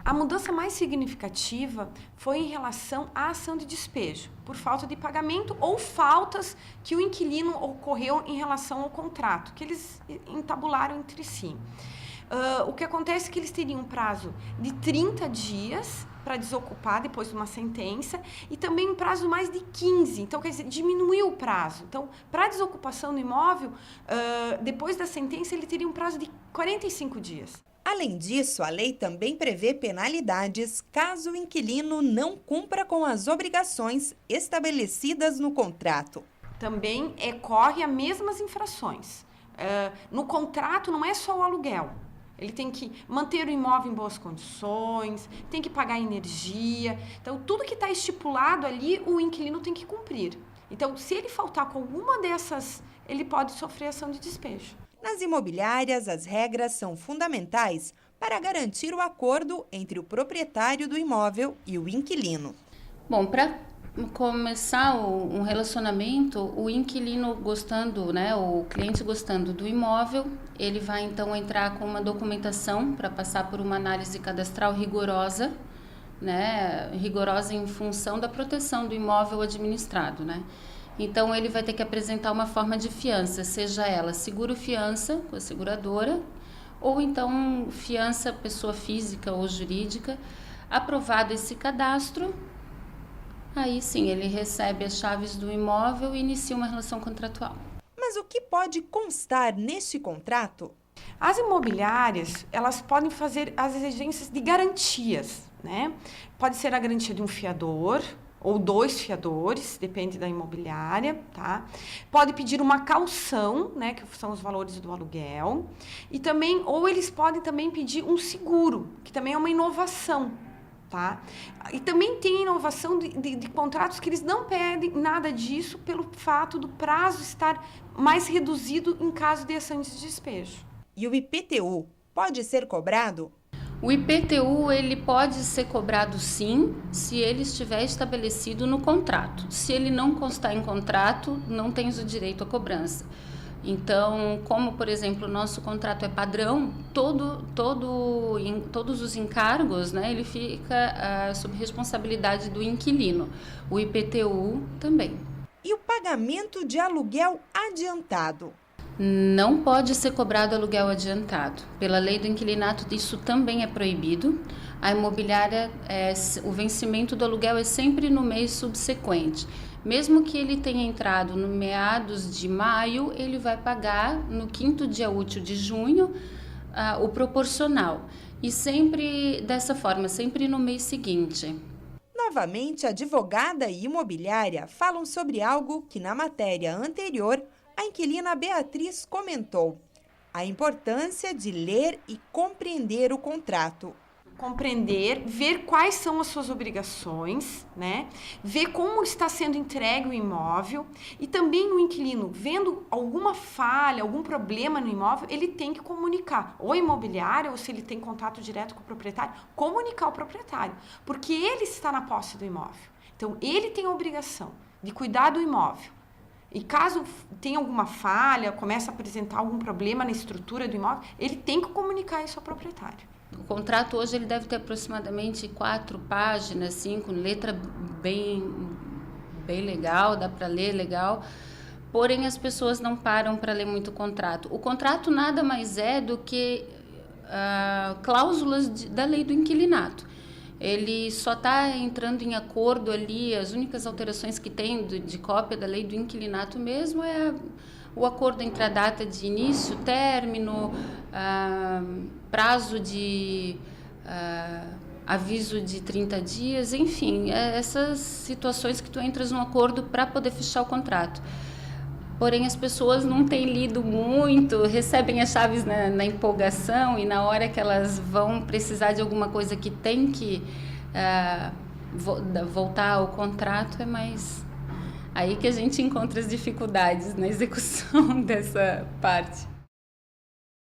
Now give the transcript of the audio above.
A mudança mais significativa foi em relação à ação de despejo, por falta de pagamento ou faltas que o inquilino ocorreu em relação ao contrato, que eles entabularam entre si. O que acontece é que eles teriam um prazo de 30 dias para desocupar depois de uma sentença e também um prazo mais de 15. Então, quer dizer, diminuiu o prazo. Então, para desocupação do imóvel, depois da sentença, ele teria um prazo de 45 dias. Além disso, a lei também prevê penalidades caso o inquilino não cumpra com as obrigações estabelecidas no contrato. Também corre as mesmas infrações. No contrato não é só o aluguel. Ele tem que manter o imóvel em boas condições, tem que pagar energia. Então, tudo que está estipulado ali, o inquilino tem que cumprir. Então, se ele faltar com alguma dessas, ele pode sofrer ação de despejo. Nas imobiliárias, as regras são fundamentais para garantir o acordo entre o proprietário do imóvel e o inquilino. Bom, para começar um relacionamento, o inquilino gostando, o cliente gostando do imóvel, ele vai então entrar com uma documentação para passar por uma análise cadastral rigorosa, rigorosa em função da proteção do imóvel administrado, Então, ele vai ter que apresentar uma forma de fiança, seja ela seguro-fiança com a seguradora, ou então fiança pessoa física ou jurídica. Aprovado esse cadastro, aí sim ele recebe as chaves do imóvel e inicia uma relação contratual. Mas o que pode constar neste contrato? As imobiliárias, elas podem fazer as exigências de garantias, Pode ser a garantia de um fiador, ou 2 fiadores, depende da imobiliária, tá? Pode pedir uma caução, que são os valores do aluguel, e também, ou eles podem também pedir um seguro, que também é uma inovação, tá? E também tem inovação de contratos que eles não pedem nada disso pelo fato do prazo estar mais reduzido em caso de ação de despejo. E o IPTU pode ser cobrado? O IPTU ele pode ser cobrado sim, se ele estiver estabelecido no contrato. Se ele não constar em contrato, não tens o direito à cobrança. Então, como por exemplo o nosso contrato é padrão, todos os encargos, ele fica sob responsabilidade do inquilino. O IPTU também. E o pagamento de aluguel adiantado? Não pode ser cobrado aluguel adiantado. Pela lei do inquilinato, isso também é proibido. A imobiliária, o vencimento do aluguel é sempre no mês subsequente. Mesmo que ele tenha entrado no meados de maio, ele vai pagar no 5º dia útil de junho o proporcional. E sempre dessa forma, sempre no mês seguinte. Novamente, advogada e imobiliária falam sobre algo que na matéria anterior a inquilina Beatriz comentou: a importância de ler e compreender o contrato. Compreender, ver quais são as suas obrigações, ver como está sendo entregue o imóvel e também o inquilino, vendo alguma falha, algum problema no imóvel, ele tem que comunicar, ou a imobiliária, ou se ele tem contato direto com o proprietário, comunicar ao proprietário, porque ele está na posse do imóvel. Então, ele tem a obrigação de cuidar do imóvel. E caso tenha alguma falha, comece a apresentar algum problema na estrutura do imóvel, ele tem que comunicar isso ao proprietário. O contrato hoje ele deve ter aproximadamente 4 páginas, 5, letra bem legal, dá para ler legal. Porém, as pessoas não param para ler muito o contrato. O contrato nada mais é do que cláusulas da lei do inquilinato. Ele só está entrando em acordo ali, as únicas alterações que tem de cópia da lei do inquilinato mesmo é o acordo entre a data de início, término, prazo de aviso de 30 dias, enfim, essas situações que tu entras num acordo para poder fechar o contrato. Porém, as pessoas não têm lido muito, recebem as chaves na empolgação e na hora que elas vão precisar de alguma coisa que tem que voltar ao contrato, é mais aí que a gente encontra as dificuldades na execução dessa parte.